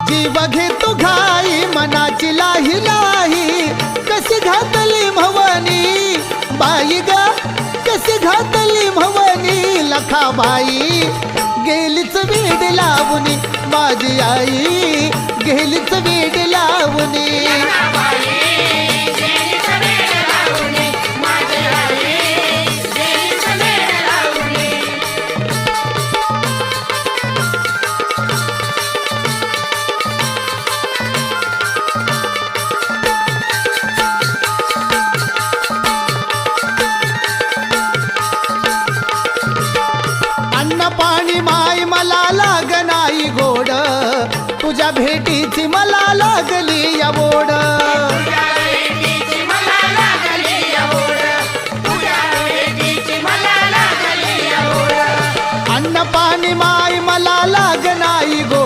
जीव घे तू घाई मनाची लाही लाही कशी घातली भवनी बाई ग कशी घातली भवनी लखाबाई गेलीच वेड लावणी माझी आई गेलीच वेड लावणी अन्न पाणी माय मला लागनाई गोड तुझ्या भेटीची मला लागली या ओढ अन्न पाणी माय मला लागनाई गोड